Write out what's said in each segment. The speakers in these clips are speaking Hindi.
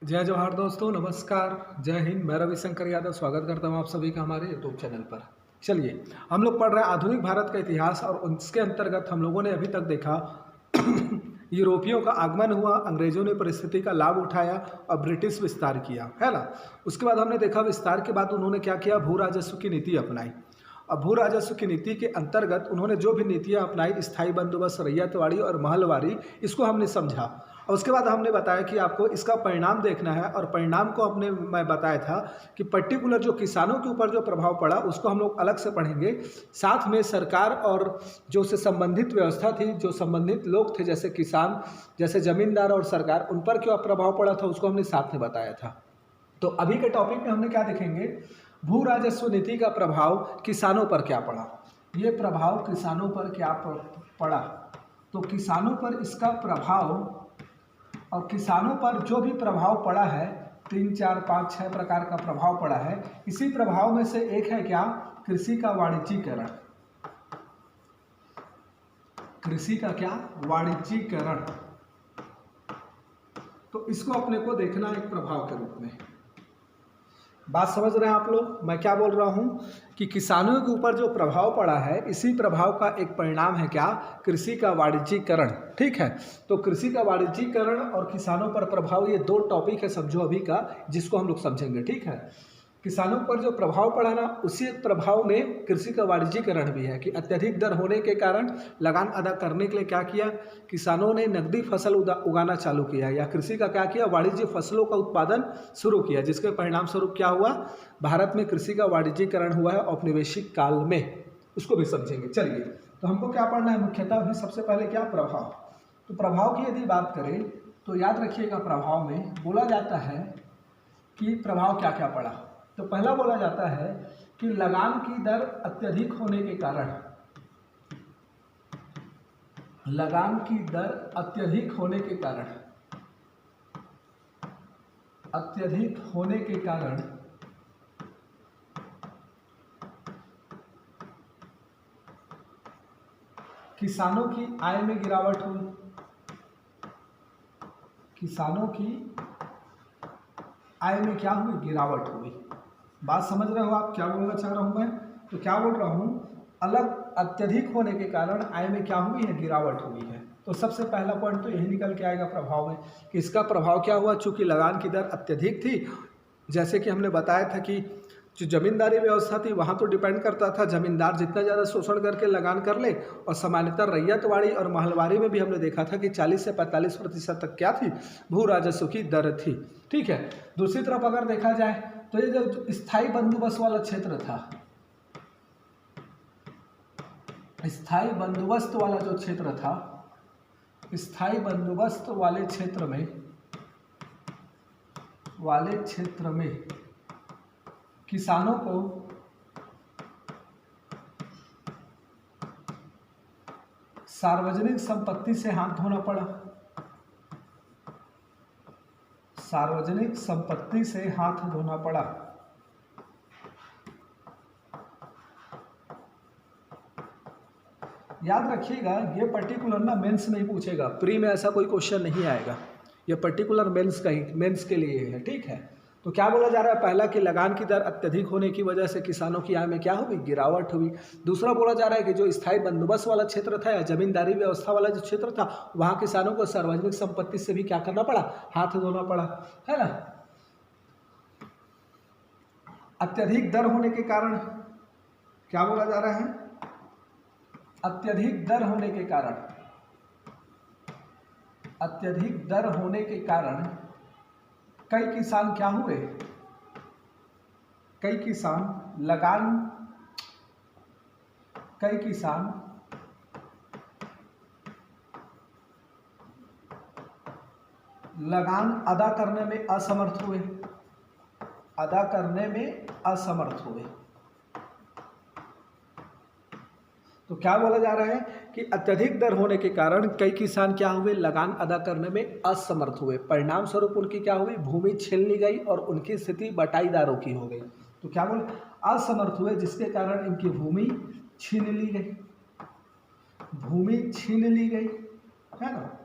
जय जवाहर दोस्तों, नमस्कार, जय हिंद। मैं रविशंकर यादव स्वागत करता हूं आप सभी का हमारे यूट्यूब चैनल पर। चलिए, हम लोग पढ़ रहे हैं आधुनिक भारत का इतिहास और उसके अंतर्गत हम लोगों ने अभी तक देखा यूरोपियों का आगमन हुआ, अंग्रेजों ने परिस्थिति का लाभ उठाया और ब्रिटिश विस्तार किया, है ना। उसके बाद हमने देखा विस्तार के बाद उन्होंने क्या किया, भू राजस्व की नीति अपनाई। अब भू राजस्व की नीति के अंतर्गत उन्होंने जो भी नीतियां अपनाई, स्थायी बंदोबस्त, रैयतवाड़ी और महलवारी, इसको हमने समझा। और उसके बाद हमने बताया कि आपको इसका परिणाम देखना है और परिणाम को मैं बताया था कि पर्टिकुलर जो किसानों के ऊपर जो प्रभाव पड़ा उसको हम लोग अलग से पढ़ेंगे। साथ में सरकार और जो उससे संबंधित व्यवस्था थी, जो संबंधित लोग थे जैसे किसान, जैसे जमींदार और सरकार, उन पर क्या प्रभाव पड़ा था उसको हमने साथ में बताया था। तो अभी के टॉपिक में हमने क्या देखेंगे, भू राजस्व नीति का प्रभाव किसानों पर क्या पड़ा। ये प्रभाव किसानों पर क्या पड़ा, तो किसानों पर इसका प्रभाव और किसानों पर जो भी प्रभाव पड़ा है, 3, 4, 5, 6 प्रकार का प्रभाव पड़ा है। इसी प्रभाव में से एक है क्या, कृषि का वाणिज्यीकरण। कृषि का क्या, वाणिज्यीकरण। तो इसको अपने को देखना एक प्रभाव के रूप में। बात समझ रहे हैं आप लोग, मैं क्या बोल रहा हूं कि किसानों के ऊपर जो प्रभाव पड़ा है, इसी प्रभाव का एक परिणाम है क्या, कृषि का वाणिज्यीकरण। ठीक है, तो कृषि का वाणिज्यीकरण और किसानों पर प्रभाव, ये दो टॉपिक है समझो अभी का, जिसको हम लोग समझेंगे। ठीक है, किसानों पर जो प्रभाव पड़ा ना, उसी प्रभाव में कृषि का वाणिज्यीकरण भी है कि अत्यधिक दर होने के कारण लगान अदा करने के लिए क्या किया, किसानों ने नकदी फसल उगाना चालू किया या कृषि का क्या किया, वाणिज्य फसलों का उत्पादन शुरू किया, जिसके परिणाम स्वरूप क्या हुआ, भारत में कृषि का वाणिज्यीकरण हुआ है औपनिवेशिक काल में। उसको भी समझेंगे। चलिए, तो हमको क्या पढ़ना है मुख्यतः अभी, सबसे पहले क्या, प्रभाव। तो प्रभाव की यदि बात करें तो याद रखिएगा, प्रभाव में बोला जाता है कि प्रभाव क्या क्या पड़ा। तो पहला बोला जाता है कि लगान की दर अत्यधिक होने के कारण, लगान की दर अत्यधिक होने के कारण, अत्यधिक होने के कारण किसानों की आय में गिरावट हुई। किसानों की आय में क्या हुई, गिरावट हुई। बात समझ रहे हो आप, क्या बोलना चाह रहा हूं मैं, तो क्या बोल रहा हूं, अलग अत्यधिक होने के कारण आय में क्या हुई है, गिरावट हुई है। तो सबसे पहला पॉइंट तो यही निकल के आएगा प्रभाव में कि इसका प्रभाव क्या हुआ, चूंकि लगान की दर अत्यधिक थी। जैसे कि हमने बताया था कि जो जमींदारी व्यवस्था थी वहाँ तो डिपेंड करता था, जमींदार जितना ज़्यादा शोषण करके लगान कर ले, और सामान्यतः रैयतवाड़ी और महलवारी में भी हमने देखा था कि 40 से 45% तक क्या थी, भू राजस्व की दर थी। ठीक है, दूसरी तरफ अगर देखा जाए तो ये जो स्थायी बंदोबस्त वाला क्षेत्र था, स्थायी बंदोबस्त वाला जो क्षेत्र था, स्थायी बंदोबस्त वाले क्षेत्र में किसानों को सार्वजनिक संपत्ति से हाथ धोना पड़ा। सार्वजनिक संपत्ति से हाथ धोना पड़ा। याद रखिएगा, ये पर्टिकुलर ना मेंस में ही पूछेगा, प्री में ऐसा कोई क्वेश्चन नहीं आएगा। ये पर्टिकुलर मेंस के लिए है। ठीक है, तो क्या बोला जा रहा है, पहला कि लगान की दर अत्यधिक होने की वजह से किसानों की आय में क्या हुई, गिरावट हुई। दूसरा बोला जा रहा है कि जो स्थायी बंदोबस्त वाला क्षेत्र था या जमींदारी व्यवस्था वाला जो क्षेत्र था, वहाँ किसानों को सार्वजनिक संपत्ति से भी क्या करना पड़ा, हाथ धोना पड़ा, है ना। अत्यधिक दर होने के कारण क्या बोला जा रहा है, अत्यधिक दर होने के कारण, अत्यधिक दर होने के कारण कई किसान क्या हुए, कई किसान लगान अदा करने में असमर्थ हुए, अदा करने में असमर्थ हुए। तो क्या बोला जा रहा है कि अत्यधिक दर होने के कारण कई किसान क्या हुए, लगान अदा करने में असमर्थ हुए। परिणाम स्वरूप उनकी क्या हुई, भूमि छीन ली गई और उनकी स्थिति बटाईदारों की हो गई। तो क्या बोले, असमर्थ हुए, जिसके कारण इनकी भूमि छीन ली गई, भूमि छीन ली गई, है ना।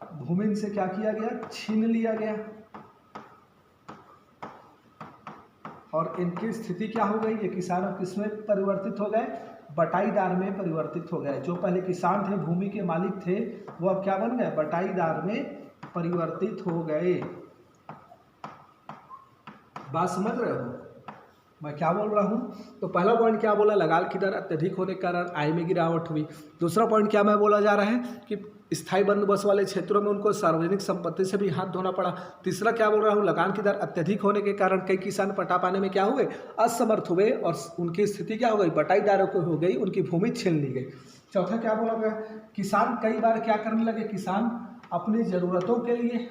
भूमि से क्या किया गया, छीन लिया गया। और इनकी स्थिति क्या हो गई, ये किसान अब किस में परिवर्तित हो गए, बटाईदार में परिवर्तित हो गए। जो पहले किसान थे, भूमि के मालिक थे, वो अब क्या बन गए, बटाईदार में परिवर्तित हो गए। बात समझ रहे हो मैं क्या बोल रहा हूँ? तो पहला पॉइंट क्या बोला, लगान की दर अत्यधिक होने के कारण आय में गिरावट हुई। दूसरा पॉइंट क्या मैं बोला जा रहा है कि स्थायी बंदोबस्त वाले क्षेत्रों में उनको सार्वजनिक संपत्ति से भी हाथ धोना पड़ा। तीसरा क्या बोल रहा हूँ, लगान की दर अत्यधिक होने के कारण कई किसान पटा पाने में क्या हुए, असमर्थ हुए और उनकी स्थिति क्या हो गई, बटाईदारों को हो गई, उनकी भूमि छीन ली गई। चौथा क्या बोला गया, किसान कई बार क्या करने लगे, किसान अपनी जरूरतों के लिए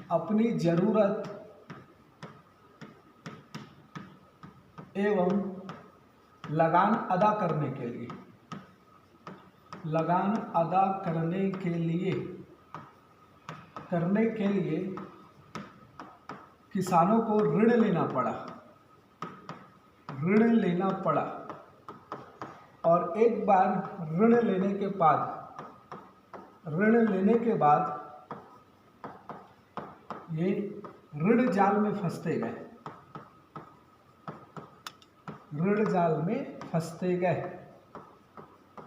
अपनी जरूरत एवं लगान अदा करने के लिए किसानों को ऋण लेना पड़ा और एक बार ऋण लेने के बाद ये ऋण जाल में फंसते गए।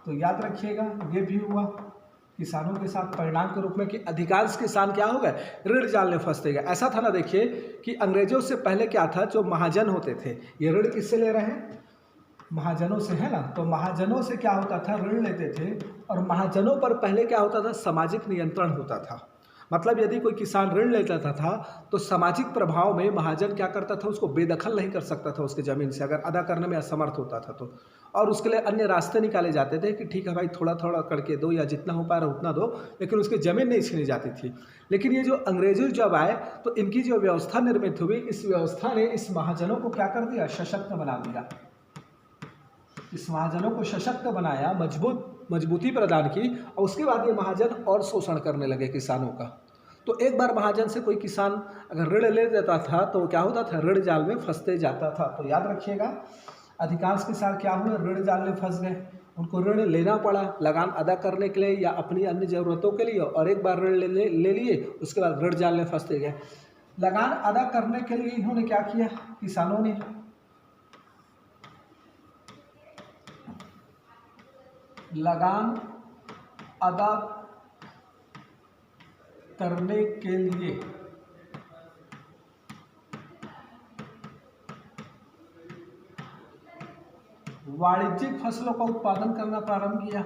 तो याद रखिएगा, ये भी हुआ किसानों के साथ परिणाम के रूप में कि अधिकांश किसान क्या हो गए, ऋण जाल में फंसते गए। ऐसा था ना, देखिए कि अंग्रेजों से पहले क्या था, जो महाजन होते थे, ये ऋण किससे ले रहे हैं, महाजनों से, है ना। तो महाजनों से क्या होता था, ऋण लेते थे और महाजनों पर पहले क्या होता था, सामाजिक नियंत्रण होता था। मतलब यदि कोई किसान ऋण लेता था तो सामाजिक प्रभाव में महाजन क्या करता था, उसको बेदखल नहीं कर सकता था उसके ज़मीन से, अगर अदा करने में असमर्थ होता था तो। और उसके लिए अन्य रास्ते निकाले जाते थे कि ठीक है भाई, थोड़ा थोड़ा करके दो या जितना हो पा रहा उतना दो, लेकिन उसकी ज़मीन नहीं छीनी जाती थी। लेकिन ये जो अंग्रेजों जब आए तो इनकी जो व्यवस्था निर्मित हुई, इस व्यवस्था ने इस महाजनों को क्या कर दिया, सशक्त बना दिया। इस महाजनों को सशक्त बनाया, मजबूती प्रदान की, और उसके बाद ये महाजन और शोषण करने लगे किसानों का। तो एक बार महाजन से कोई किसान अगर ऋण ले देता था तो क्या होता था, ऋण जाल में फंसते जाता था। तो याद रखिएगा, अधिकांश किसान क्या हुए, ऋण जाल में फंस गए, उनको ऋण लेना पड़ा लगान अदा करने के लिए या अपनी अन्य ज़रूरतों के लिए, और एक बार ऋण ले लिए, उसके बाद ऋण जाल में फंसते गए। लगान अदा करने के लिए इन्होंने क्या किया, किसानों ने लगान अदा करने के लिए वाणिज्यिक फसलों का उत्पादन करना प्रारंभ किया।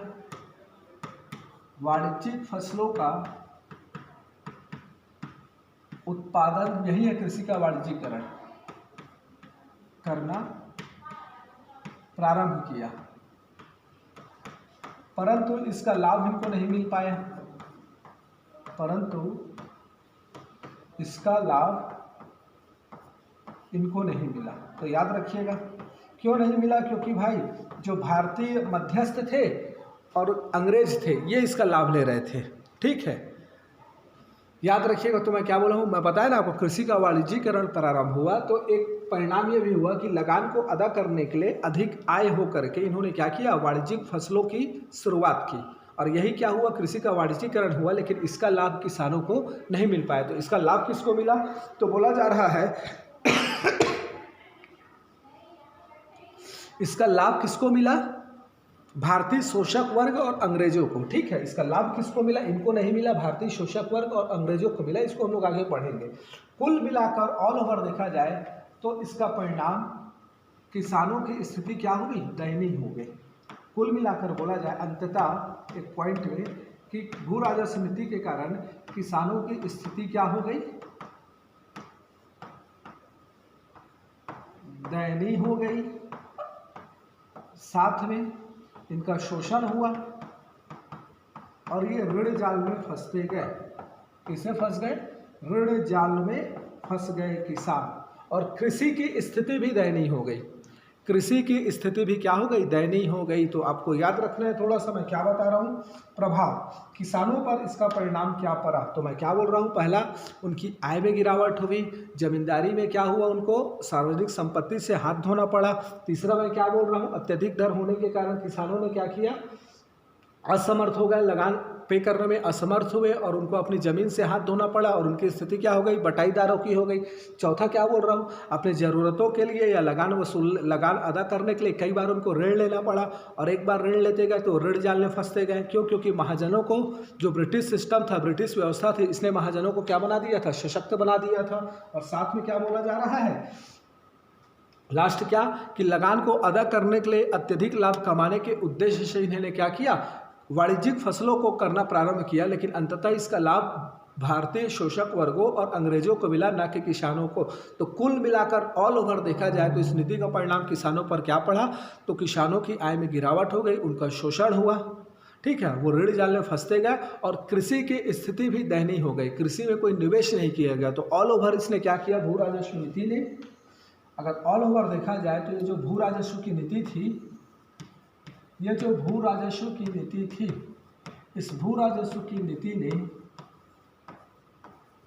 वाणिज्यिक फसलों का उत्पादन, यही है कृषि का वाणिज्यीकरण, करना प्रारंभ किया, परंतु इसका लाभ इनको नहीं मिल पाया। मिला। तो याद रखिएगा क्यों नहीं मिला, क्योंकि भाई जो भारतीय मध्यस्थ थे और अंग्रेज थे, ये इसका लाभ ले रहे थे। ठीक है, याद रखिएगा। तो मैं क्या बोला हूँ, मैं बताया ना आपको, कृषि का वाणिज्यीकरण प्रारंभ हुआ तो एक परिणाम ये भी हुआ कि लगान को अदा करने के लिए अधिक आय हो करके इन्होंने क्या किया, वाणिज्यिक फसलों की शुरुआत की, और यही क्या हुआ, कृषि का वाणिज्यीकरण हुआ। लेकिन इसका लाभ किसानों को नहीं मिल पाया। तो इसका लाभ किसको मिला, तो बोला जा रहा है इसका लाभ किसको मिला, भारतीय शोषक वर्ग और अंग्रेजों को। ठीक है, इसका लाभ किसको मिला, इनको नहीं मिला, भारतीय शोषक वर्ग और अंग्रेजों को मिला। इसको हम लोग आगे पढ़ेंगे। कुल मिलाकर ऑल ओवर देखा जाए तो इसका परिणाम किसानों की स्थिति क्या होगी, दयनीय हो गई। कुल मिलाकर बोला जाए अंततः एक पॉइंट में कि भू राजस्व नीति के कारण किसानों की स्थिति क्या हो गई, दयनीय हो गई, साथ में इनका शोषण हुआ और ये ऋण जाल में फंसते गए। किसमें फंस गए, ऋण जाल में फंस गए किसान, और कृषि की स्थिति भी दयनीय हो गई। कृषि की स्थिति भी क्या हो गई, दयनीय हो गई। तो आपको याद रखना है, थोड़ा सा मैं क्या बता रहा हूँ, प्रभाव किसानों पर इसका परिणाम क्या पड़ा। तो मैं क्या बोल रहा हूँ, पहला उनकी आय में गिरावट हुई, जमींदारी में क्या हुआ, उनको सार्वजनिक संपत्ति से हाथ धोना पड़ा। तीसरा मैं क्या बोल रहा हूँ, अत्यधिक दर होने के कारण किसानों ने क्या किया, असमर्थ हो गए, लगान पे करने में असमर्थ हुए और उनको अपनी ज़मीन से हाथ धोना पड़ा और उनकी स्थिति क्या हो गई, बटाईदारों की हो गई। चौथा क्या बोल रहा हूँ, अपनी ज़रूरतों के लिए या लगान अदा करने के लिए कई बार उनको ऋण लेना पड़ा और एक बार ऋण लेते गए तो ऋण जाल में फंसते गए। क्यों? क्योंकि महाजनों को, जो ब्रिटिश सिस्टम था, ब्रिटिश व्यवस्था थी, इसने महाजनों को क्या बना दिया था, सशक्त बना दिया था। और साथ में क्या बोला जा रहा है, लास्ट क्या, कि लगान को अदा करने के लिए अत्यधिक लाभ कमाने के उद्देश्य से इन्होंने क्या किया, वाणिज्यिक फसलों को करना प्रारंभ किया, लेकिन अंततः इसका लाभ भारतीय शोषक वर्गों और अंग्रेजों को मिला, न कि किसानों को। तो कुल मिलाकर ऑल ओवर देखा जाए तो इस नीति का परिणाम किसानों पर क्या पड़ा, तो किसानों की आय में गिरावट हो गई, उनका शोषण हुआ, ठीक है, वो ऋण जाल में फंसते गए और कृषि की स्थिति भी दयनीय हो गई, कृषि में कोई निवेश नहीं किया गया। तो ऑल ओवर इसने क्या किया, भू राजस्व नीति ने, अगर ऑल ओवर देखा जाए तो ये जो भू राजस्व की नीति थी, ये जो भू राजस्व की नीति थी, इस भू राजस्व की नीति ने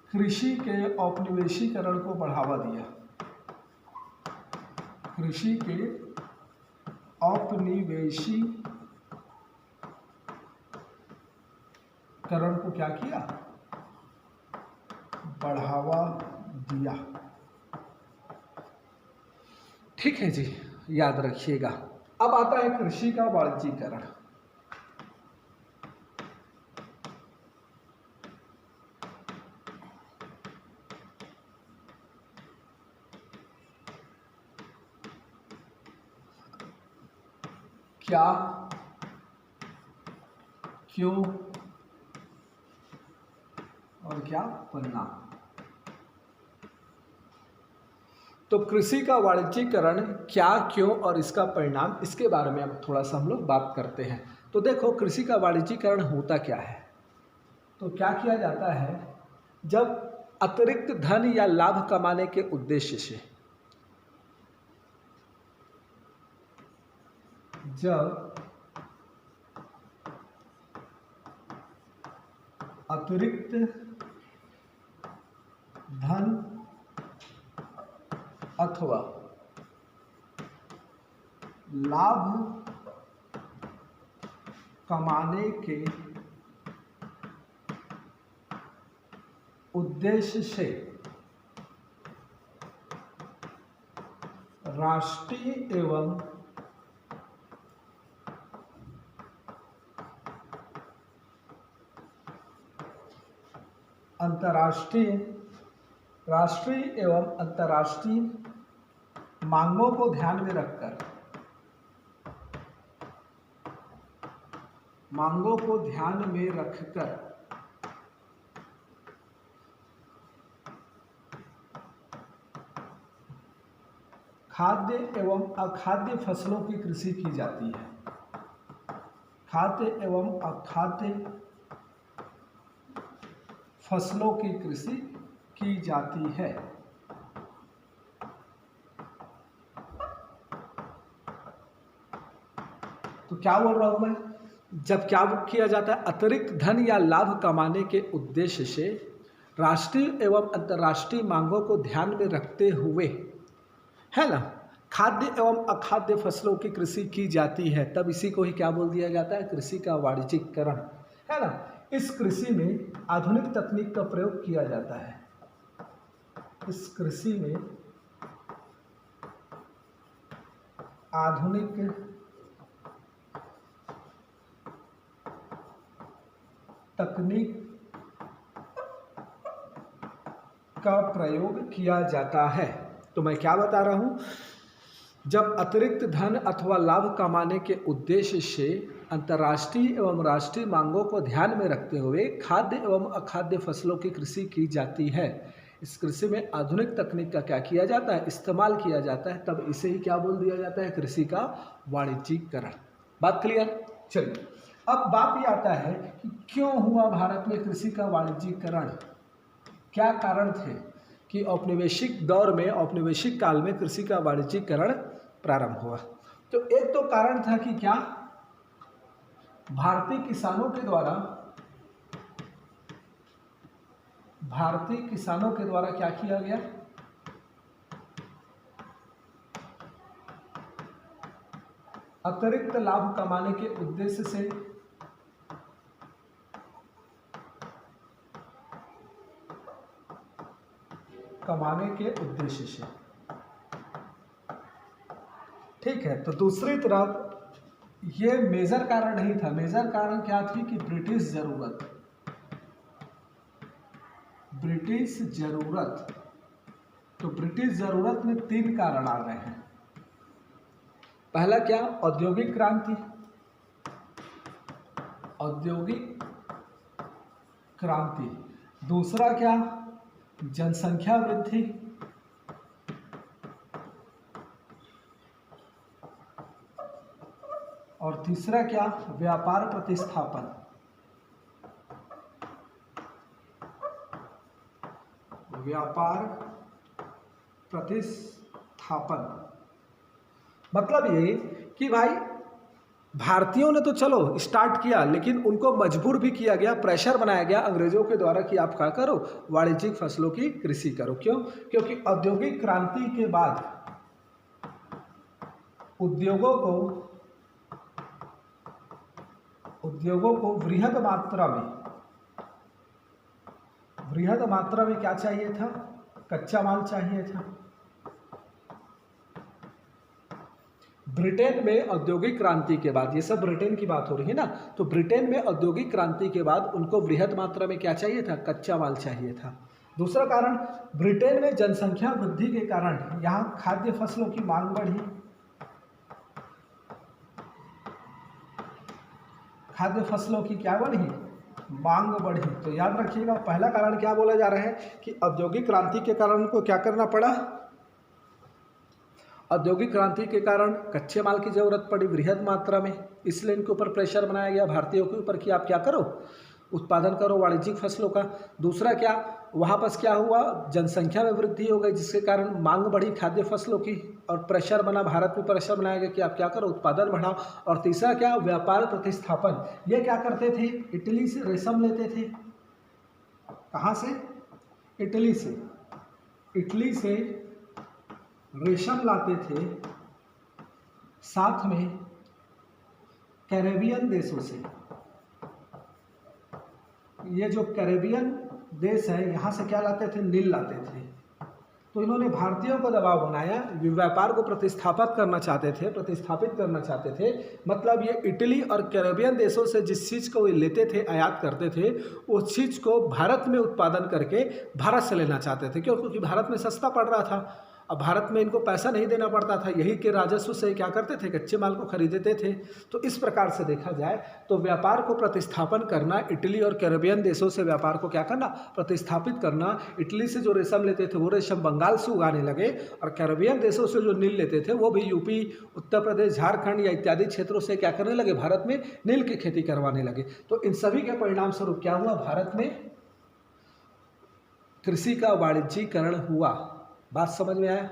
कृषि के औपनिवेशीकरण को बढ़ावा दिया, कृषि के औपनिवेशीकरण को क्या किया, बढ़ावा दिया। ठीक है जी, याद रखिएगा। अब आता है कृषि का वाणिज्यीकरण। क्या, क्यों और क्या परिणाम। तो कृषि का वाणिज्यीकरण क्या, क्यों और इसका परिणाम, इसके बारे में अब थोड़ा सा हम लोग बात करते हैं। तो देखो, कृषि का वाणिज्यीकरण होता क्या है, तो क्या किया जाता है, जब अतिरिक्त धन या लाभ कमाने के उद्देश्य से, जब अतिरिक्त धन अथवा लाभ कमाने के उद्देश्य से राष्ट्रीय एवं राष्ट्रीय एवं अंतर्राष्ट्रीय मांगों को ध्यान में रखकर, खाद्य एवं अखाद्य फसलों की कृषि की जाती है, खाद्य एवं अखाद्य फसलों की कृषि की जाती है। तो क्या बोल रहा हूं मैं, जब क्या किया जाता है, अतिरिक्त धन या लाभ कमाने के उद्देश्य से राष्ट्रीय एवं अंतर्राष्ट्रीय मांगों को ध्यान में रखते हुए, है ना, खाद्य एवं अखाद्य फसलों की कृषि की जाती है, तब इसी को ही क्या बोल दिया जाता है, कृषि का वाणिज्यीकरण, है ना। इस कृषि में आधुनिक तकनीक का प्रयोग किया जाता है, इस कृषि में आधुनिक तकनीक का प्रयोग किया जाता है। तो मैं क्या बता रहा हूं, जब अतिरिक्त धन अथवा लाभ कमाने के उद्देश्य से अंतर्राष्ट्रीय एवं राष्ट्रीय मांगों को ध्यान में रखते हुए खाद्य एवं अखाद्य फसलों की कृषि की जाती है, इस कृषि में आधुनिक तकनीक का क्या किया जाता है, इस्तेमाल किया जाता है, तब इसे ही क्या बोल दिया जाता है, कृषि का वाणिज्यीकरण। बात क्लियर। चलिए, अब बात ये आता है कि क्यों हुआ भारत में कृषि का वाणिज्यीकरण, क्या कारण थे कि औपनिवेशिक दौर में, औपनिवेशिक काल में कृषि का वाणिज्यीकरण प्रारंभ हुआ। तो एक तो कारण था कि क्या, भारतीय किसानों के द्वारा क्या किया गया, अतिरिक्त लाभ कमाने के उद्देश्य से कमाने के उद्देश्य से। ठीक है, तो दूसरी तरफ ये मेजर कारण नहीं था। मेजर कारण क्या थी कि ब्रिटिश जरूरत। तो ब्रिटिश जरूरत में 3 कारण आ गए हैं। पहला क्या? औद्योगिक क्रांति। दूसरा क्या? जनसंख्या वृद्धि। और तीसरा क्या? व्यापार प्रतिस्थापन। मतलब ये कि भाई भारतीयों ने तो चलो स्टार्ट किया, लेकिन उनको मजबूर भी किया गया, प्रेशर बनाया गया अंग्रेजों के द्वारा कि आप क्या करो, वाणिज्यिक फसलों की कृषि करो। क्यों? क्योंकि औद्योगिक क्रांति के बाद उद्योगों को वृहद मात्रा में क्या चाहिए था? कच्चा माल चाहिए था। ब्रिटेन में औद्योगिक क्रांति के बाद, ये सब ब्रिटेन की बात हो रही है ना, तो ब्रिटेन में औद्योगिक क्रांति के बाद उनको वृहद मात्रा में क्या चाहिए था? कच्चा माल चाहिए था। दूसरा कारण, ब्रिटेन में जनसंख्या वृद्धि के कारण यहाँ खाद्य फसलों की मांग बढ़ी। खाद्य फसलों की क्या बढ़ी? मांग बढ़ी। तो याद रखिएगा, पहला कारण क्या बोला जा रहा है कि औद्योगिक क्रांति के कारण उनको क्या करना पड़ा? औद्योगिक क्रांति के कारण कच्चे माल की जरूरत पड़ी वृहद मात्रा में, इसलिए इनके ऊपर प्रेशर बनाया गया भारतीयों के ऊपर कि आप क्या करो, उत्पादन करो वाणिज्यिक फसलों का। दूसरा क्या, वहाँ पर क्या हुआ? जनसंख्या में वृद्धि हो गई, जिसके कारण मांग बढ़ी खाद्य फसलों की, और प्रेशर बना, भारत में प्रेशर बनाया गया कि आप क्या करो, उत्पादन बढ़ाओ। और तीसरा क्या? व्यापार प्रतिस्थापन। ये क्या करते थे? इटली से रेशम लेते थे। कहाँ से? इटली से रेशम लाते थे, साथ में कैरेबियन देशों से। ये जो कैरेबियन देश है, यहाँ से क्या लाते थे? नील लाते थे। तो इन्होंने भारतीयों को दबाव बनाया, व्यापार को प्रतिस्थापित करना चाहते थे। मतलब ये इटली और कैरेबियन देशों से जिस चीज़ को वे लेते थे, आयात करते थे, उस चीज़ को भारत में उत्पादन करके भारत से लेना चाहते थे। क्यों? क्योंकि भारत में सस्ता पड़ रहा था। अब भारत में इनको पैसा नहीं देना पड़ता था, यही के राजस्व से क्या करते थे? कच्चे माल को खरीदते थे। तो इस प्रकार से देखा जाए तो व्यापार को प्रतिस्थापन करना, इटली और कैरेबियन देशों से व्यापार को क्या करना? प्रतिस्थापित करना। इटली से जो रेशम लेते थे वो रेशम बंगाल से उगाने लगे, और कैरेबियन देशों से जो नील लेते थे वो भी यूपी, उत्तर प्रदेश, झारखंड या इत्यादि क्षेत्रों से क्या करने लगे? भारत में नील की खेती करवाने लगे। तो इन सभी के परिणाम स्वरूप क्या हुआ? भारत में कृषि का वाणिज्यीकरण हुआ। बात समझ में आया?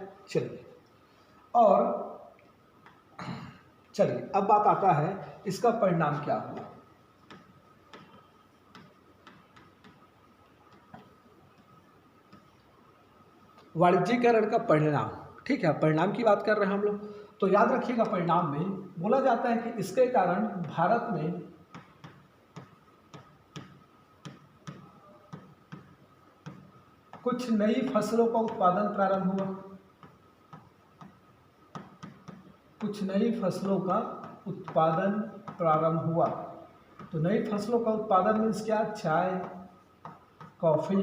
चलिए अब बात आता है इसका परिणाम क्या हुआ। वाणिज्यीकरण का परिणाम, ठीक है, परिणाम की बात कर रहे हैं हम लोग। तो याद रखिएगा, परिणाम में बोला जाता है कि इसके कारण भारत में कुछ नई फसलों का उत्पादन प्रारंभ हुआ। तो नई फसलों का उत्पादन मीन्स क्या? चाय, कॉफी,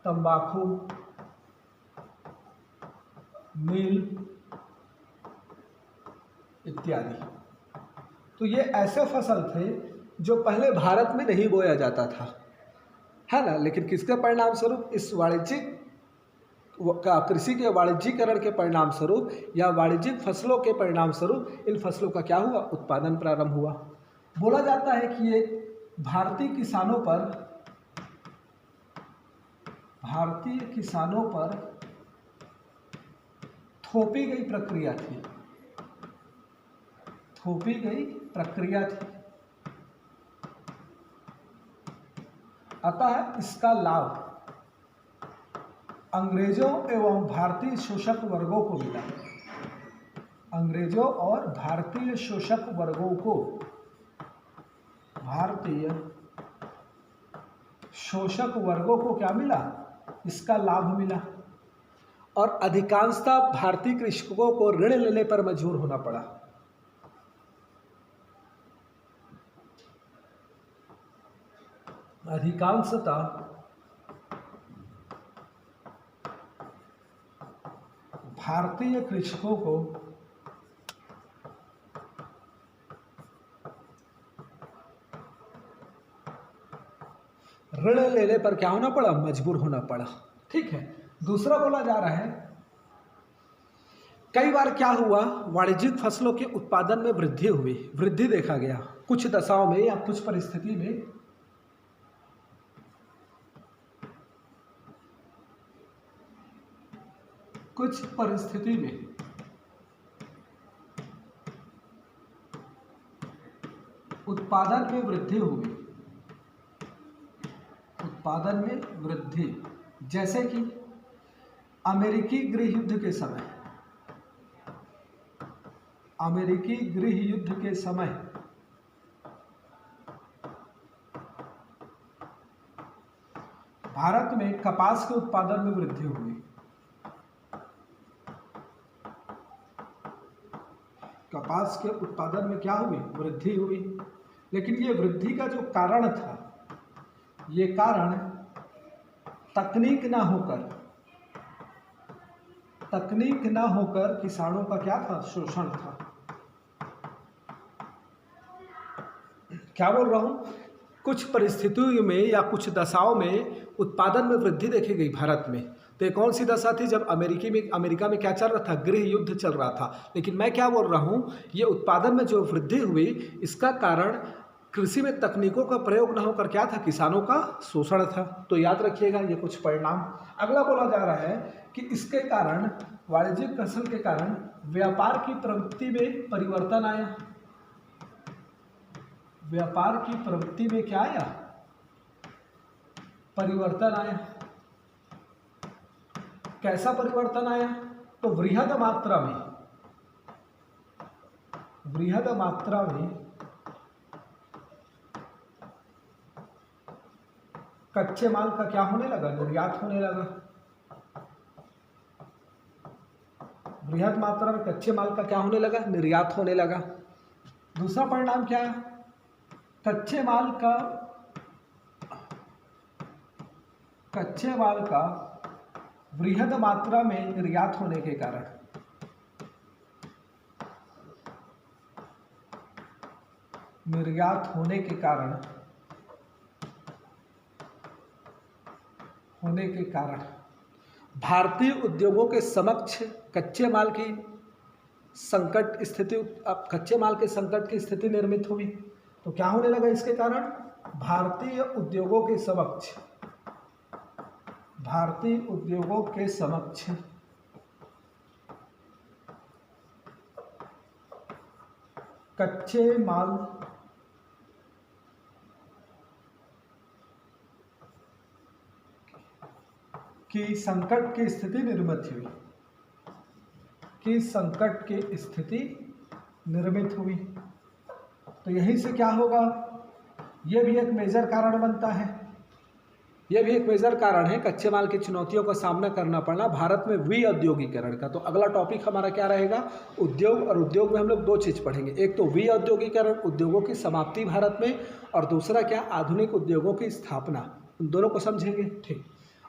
तंबाकू, नील इत्यादि। तो ये ऐसे फसल थे जो पहले भारत में नहीं बोया जाता था, है ना। लेकिन किसके परिणाम स्वरूप? इस वाणिज्यिक कृषि के वाणिज्यीकरण के परिणाम स्वरूप या वाणिज्यिक फसलों के परिणाम स्वरूप इन फसलों का क्या हुआ? उत्पादन प्रारंभ हुआ। बोला जाता है कि ये भारतीय किसानों पर थोपी गई प्रक्रिया थी। अतः इसका लाभ अंग्रेजों एवं भारतीय शोषक वर्गों को मिला। भारतीय शोषक वर्गों को क्या मिला? इसका लाभ मिला और अधिकांशतः भारतीय कृषकों को ऋण लेने पर मजबूर होना पड़ा। अधिकांशतः भारतीय कृषकों को ऋण लेने पर क्या होना पड़ा, मजबूर होना पड़ा। ठीक है, दूसरा बोला जा रहा है कई बार क्या हुआ, वाणिज्यिक फसलों के उत्पादन में वृद्धि हुई, वृद्धि देखा गया कुछ दशाओं में या कुछ परिस्थिति में। कुछ परिस्थिति में उत्पादन में वृद्धि हुई, उत्पादन में वृद्धि, जैसे कि अमेरिकी गृह युद्ध के समय, अमेरिकी गृह युद्ध के समय भारत में कपास के उत्पादन में वृद्धि हुई, कपास के उत्पादन में क्या हुई, वृद्धि हुई। लेकिन ये वृद्धि का जो कारण था, ये कारण तकनीक ना होकर किसानों का क्या था, शोषण था। क्या बोल रहा हूं, कुछ परिस्थितियों में या कुछ दशाओं में उत्पादन में वृद्धि देखी गई भारत में। तो ये कौन सी दशा थी, जब अमेरिका में क्या चल रहा था, गृह युद्ध चल रहा था। लेकिन मैं क्या बोल रहा हूँ, ये उत्पादन में जो वृद्धि हुई, इसका कारण कृषि में तकनीकों का प्रयोग न होकर क्या था, किसानों का शोषण था। तो याद रखिएगा ये कुछ परिणाम। अगला बोला जा रहा है कि इसके कारण, वाणिज्यिक फसल के कारण व्यापार की प्रवृत्ति में परिवर्तन आया। व्यापार की प्रवृत्ति में क्या आया, परिवर्तन आया। कैसा परिवर्तन आया, तो वृहद मात्रा में कच्चे माल का क्या होने लगा, निर्यात होने लगा। बृहद मात्रा में कच्चे माल का क्या होने लगा, निर्यात होने लगा। दूसरा परिणाम क्या है, कच्चे माल का बृहद मात्रा में निर्यात होने के कारण भारतीय उद्योगों के समक्ष कच्चे माल की संकट की स्थिति निर्मित हुई। तो क्या होने लगा इसके कारण, भारतीय उद्योगों के समक्ष कच्चे माल की संकट की स्थिति निर्मित हुई। तो यहीं से क्या होगा, यह भी एक मेजर कारण बनता है। यह भी एक मेजर कारण है कच्चे माल की चुनौतियों का सामना करना पड़ना भारत में विऔद्योगिकरण का। तो अगला टॉपिक हमारा क्या रहेगा, उद्योग। और उद्योग में हम लोग दो चीज़ पढ़ेंगे, एक तो विऔद्योगिकरण, उद्योगों की समाप्ति भारत में, और दूसरा क्या, आधुनिक उद्योगों की स्थापना। उन दोनों को समझेंगे। ठीक,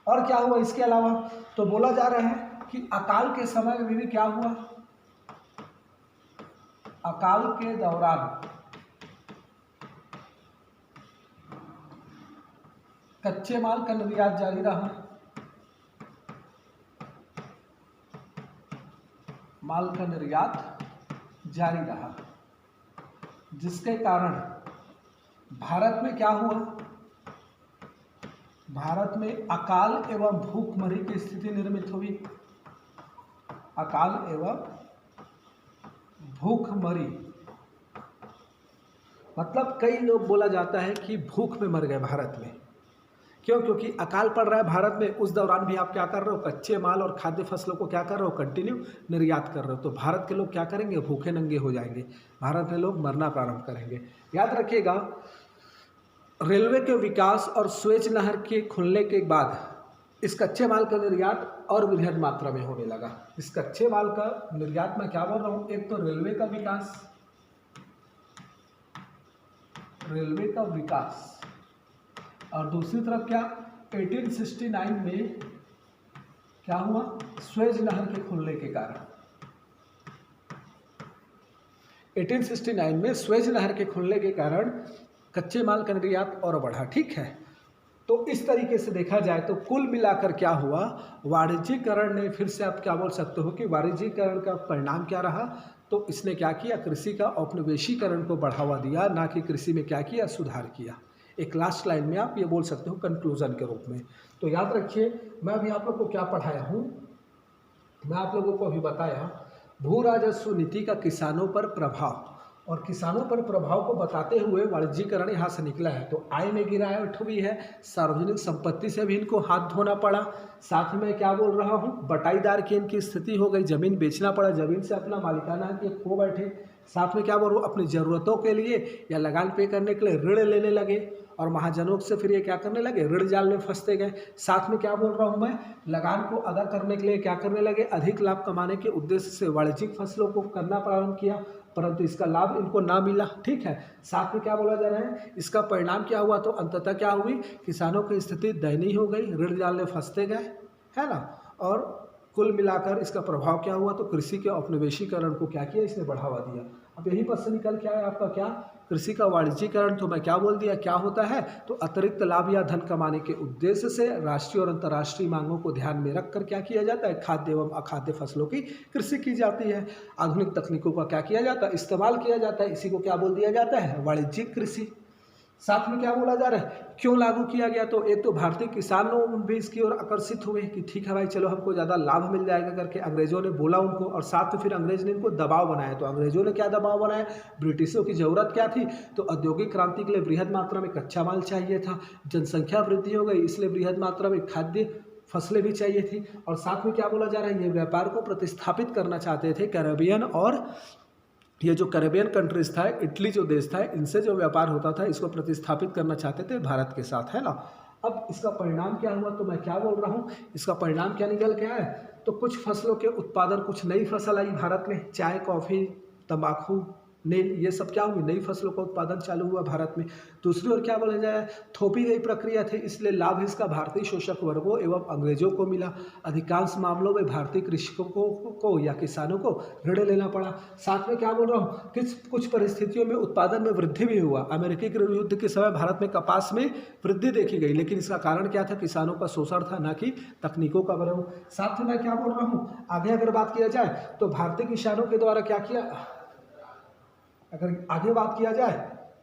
और क्या हुआ इसके अलावा, तो बोला जा रहा है कि अकाल के समय में भी क्या हुआ, अकाल के दौरान कच्चे माल का निर्यात जारी रहा। जिसके कारण भारत में क्या हुआ, भारत में अकाल एवं भूखमरी की स्थिति निर्मित हुई। अकाल एवं भूखमरी मतलब कई लोग बोला जाता है कि भूख में मर गए भारत में। क्यों, क्योंकि अकाल पड़ रहा है भारत में, उस दौरान भी आप क्या कर रहे हो, कच्चे माल और खाद्य फसलों को क्या कर रहे हो, कंटिन्यू निर्यात कर रहे हो। तो भारत के लोग क्या करेंगे, भूखे नंगे हो जाएंगे, भारत के लोग मरना प्रारंभ करेंगे। याद रखिएगा, रेलवे के विकास और स्वेज नहर के खुलने के बाद इस कच्चे माल का निर्यात और वृहद मात्रा में होने लगा। इस कच्चे माल का निर्यात में क्या बोल रहा हूँ, एक तो रेलवे का विकास और दूसरी तरफ क्या 1869 में क्या हुआ, स्वेज नहर के खुलने के कारण 1869 में स्वेज नहर के खुलने के कारण कच्चे माल का निर्यात और बढ़ा। ठीक है, तो इस तरीके से देखा जाए तो कुल मिलाकर क्या हुआ, वाणिज्यीकरण ने, फिर से आप क्या बोल सकते हो कि वाणिज्यीकरण का परिणाम क्या रहा, तो इसने क्या किया, कृषि का औपनिवेशीकरण को बढ़ावा दिया, ना कि कृषि में क्या किया, सुधार किया। एक लास्ट लाइन में आप ये बोल सकते हो कंक्लूजन के रूप में। तो याद रखिए, मैं अभी आप लोग को क्या पढ़ाया हूँ, मैं आप लोगों को अभी बताया भू राजस्व नीति का किसानों पर प्रभाव, और किसानों पर प्रभाव को बताते हुए वाणिज्यीकरण यहाँ से निकला है। तो आय में गिरावट हुई है, सार्वजनिक संपत्ति से भी इनको हाथ धोना पड़ा, साथ में क्या बोल रहा हूँ, बटाईदार की इनकी स्थिति हो गई, जमीन बेचना पड़ा, जमीन से अपना मालिकाना हक खो बैठे, साथ में क्या बोल रहा हूँ, अपनी ज़रूरतों के लिए या लगान पे करने के लिए ऋण लेने लगे, और महाजनों से फिर ये क्या करने लगे, ऋण जाल में फंसते गए। साथ में क्या बोल रहा हूँ मैं, लगान को अदा करने के लिए क्या करने लगे, अधिक लाभ कमाने के उद्देश्य से वाणिज्यिक फसलों को करना प्रारंभ किया, परंतु इसका लाभ इनको ना मिला। ठीक है, साथ में क्या बोला जा रहा है, इसका परिणाम क्या हुआ, तो अंततः क्या हुई, किसानों की स्थिति दयनीय हो गई, ऋण जाल में फंसते गए, है ना। और कुल मिलाकर इसका प्रभाव क्या हुआ, तो कृषि के औपनिवेशीकरण को क्या किया, इसने बढ़ावा दिया। अब यही पर से निकल के आया आपका क्या, कृषि का वाणिज्यीकरण। तो मैं क्या बोल दिया, क्या होता है, तो अतिरिक्त लाभ या धन कमाने के उद्देश्य से राष्ट्रीय और अंतर्राष्ट्रीय मांगों को ध्यान में रखकर क्या किया जाता है, खाद्य एवं अखाद्य फसलों की कृषि की जाती है। आधुनिक तकनीकों का क्या किया जाता है, इस्तेमाल किया जाता है, इसी को क्या बोल दिया जाता है, वाणिज्यिक कृषि। साथ में क्या बोला जा रहा है, क्यों लागू किया गया, तो एक तो भारतीय किसानों भी इसकी ओर आकर्षित हुए कि ठीक है भाई, चलो हमको ज़्यादा लाभ मिल जाएगा करके अंग्रेजों ने बोला उनको, और साथ में फिर अंग्रेज ने इनको दबाव बनाया। तो अंग्रेजों ने क्या दबाव बनाया, ब्रिटिशों की ज़रूरत क्या थी, तो औद्योगिक क्रांति के लिए बृहद मात्रा में कच्चा माल चाहिए था, जनसंख्या वृद्धि हो गई, इसलिए बृहद मात्रा में खाद्य फसलें भी चाहिए थी, और साथ में क्या बोला जा रहा है, ये व्यापार को प्रतिस्थापित करना चाहते थे कैरेबियन, और ये जो कैरेबियन कंट्रीज था, इटली जो देश था, इनसे जो व्यापार होता था, इसको प्रतिस्थापित करना चाहते थे भारत के साथ, है ना। अब इसका परिणाम क्या हुआ, तो मैं क्या बोल रहा हूँ, इसका परिणाम क्या निकल के आया, तो कुछ फसलों के उत्पादन, कुछ नई फसल आई भारत में, चाय, कॉफ़ी, तंबाकू, नील, ये सब क्या हुई, नई फसलों का उत्पादन चालू हुआ भारत में। दूसरी ओर क्या बोला जाए, थोपी गई प्रक्रिया थी, इसलिए लाभ इसका भारतीय शोषक वर्गों एवं अंग्रेजों को मिला। अधिकांश मामलों में भारतीय कृषकों को या किसानों को ऋण लेना पड़ा। साथ में क्या बोल रहा हूँ, कुछ परिस्थितियों में उत्पादन में वृद्धि भी हुआ। अमेरिकी गृह युद्ध के समय भारत में कपास में वृद्धि देखी गई, लेकिन इसका कारण क्या था, किसानों का शोषण था, ना कि तकनीकों का बरऊ। साथ में मैं क्या बोल रहा हूँ, आगे अगर बात किया जाए तो भारतीय किसानों के द्वारा क्या किया, अगर आगे बात किया जाए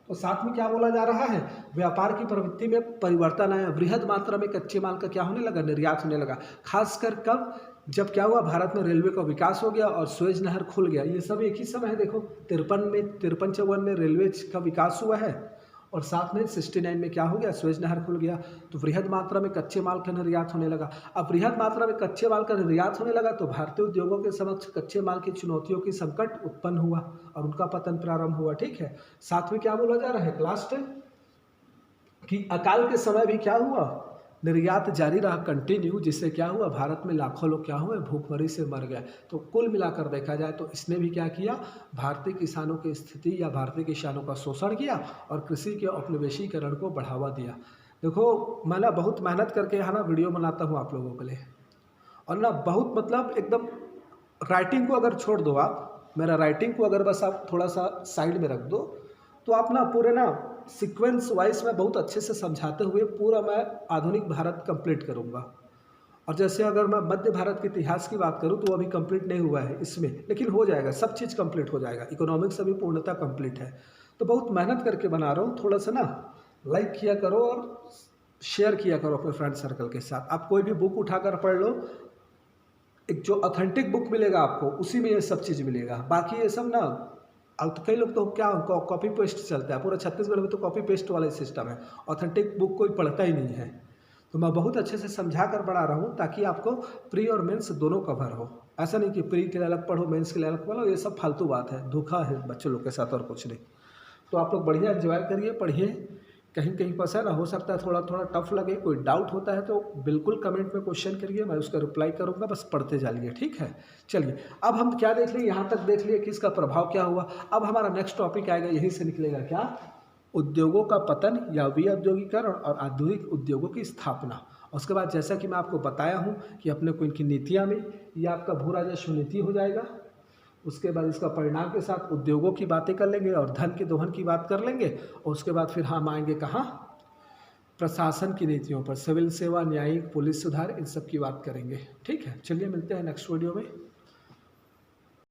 तो साथ में क्या बोला जा रहा है, व्यापार की प्रवृत्ति में परिवर्तन आया, बृहद मात्रा में कच्चे माल का क्या होने लगा, निर्यात होने लगा। खासकर कब, जब क्या हुआ, भारत में रेलवे का विकास हो गया और स्वेज नहर खुल गया। ये सब एक ही समय है, देखो 53 में रेलवे का विकास हुआ है, और साथ में 69 में क्या हो गया, स्वेज नहर खुल गया, तो बृहद मात्रा में कच्चे माल का निर्यात होने लगा। अब बृहद मात्रा में कच्चे माल का निर्यात होने लगा तो भारतीय उद्योगों के समक्ष कच्चे माल की चुनौतियों की संकट उत्पन्न हुआ और उनका पतन प्रारंभ हुआ। ठीक है, साथ में क्या बोला जा रहा है, लास्ट कि अकाल के समय भी क्या हुआ, निर्यात जारी रहा, कंटिन्यू, जिससे क्या हुआ, भारत में लाखों लोग क्या हुए, भूखमरी से मर गए। तो कुल मिलाकर देखा जाए तो इसने भी क्या किया, भारतीय किसानों की स्थिति या भारतीय किसानों का शोषण किया और कृषि के औपनिवेशीकरण को बढ़ावा दिया। देखो, मैं ना बहुत मेहनत करके यहाँ ना वीडियो बनाता हूँ आप लोगों के लिए, और ना बहुत मतलब एकदम राइटिंग को अगर छोड़ दो, आप मेरा राइटिंग को अगर बस आप थोड़ा सा साइड में रख दो, तो आप ना पूरे ना सीक्वेंस वाइज में बहुत अच्छे से समझाते हुए पूरा मैं आधुनिक भारत कंप्लीट करूँगा। और जैसे अगर मैं मध्य भारत के इतिहास की बात करूँ तो वो अभी कंप्लीट नहीं हुआ है इसमें, लेकिन हो जाएगा, सब चीज़ कंप्लीट हो जाएगा। इकोनॉमिक्स अभी पूर्णतः कंप्लीट है, तो बहुत मेहनत करके बना रहा हूँ। थोड़ा सा ना लाइक किया करो और शेयर किया करो अपने फ्रेंड सर्कल के साथ। आप कोई भी बुक उठाकर पढ़ लो, एक जो ऑथेंटिक बुक मिलेगा आपको, उसी में ये सब चीज़ मिलेगा। बाकी ये सब ना, अब तो कई लोग तो क्या कॉपी पेस्ट चलता है, पूरा छत्तीसगढ़ में तो कॉपी पेस्ट वाला सिस्टम है, ऑथेंटिक बुक कोई पढ़ता ही नहीं है। तो मैं बहुत अच्छे से समझा कर पढ़ा रहा हूँ ताकि आपको प्री और मेंस दोनों कवर हो। ऐसा नहीं कि प्री के लिए अलग पढ़ो, मेंस के लिए अलग पढ़ो, ये सब फालतू बात है, धोखा है बच्चों लोग के साथ और कुछ नहीं। तो आप लोग बढ़िया एंजॉय करिए, पढ़िए, कहीं कहीं पर है ना, हो सकता है थोड़ा थोड़ा टफ लगे, कोई डाउट होता है तो बिल्कुल कमेंट में क्वेश्चन करिए, मैं उसका रिप्लाई करूँगा, बस पढ़ते जाइए, ठीक है। चलिए अब हम क्या देख लिए, यहाँ तक देख लिए कि इसका प्रभाव क्या हुआ। अब हमारा नेक्स्ट टॉपिक आएगा, यहीं से निकलेगा क्या, उद्योगों का पतन या विऔद्योगीकरण और आधुनिक उद्योगों की स्थापना। उसके बाद जैसा कि मैं आपको बताया हूँ कि अपने को इनकी नीतियाँ में, ये आपका भू राजस्व नीति हो जाएगा। उसके बाद इसका परिणाम के साथ उद्योगों की बातें कर लेंगे और धन के दोहन की बात कर लेंगे। और उसके बाद फिर हम आएंगे कहाँ, प्रशासन की नीतियों पर, सिविल सेवा, न्यायिक, पुलिस सुधार, इन सब की बात करेंगे, ठीक है। चलिए मिलते हैं नेक्स्ट वीडियो में।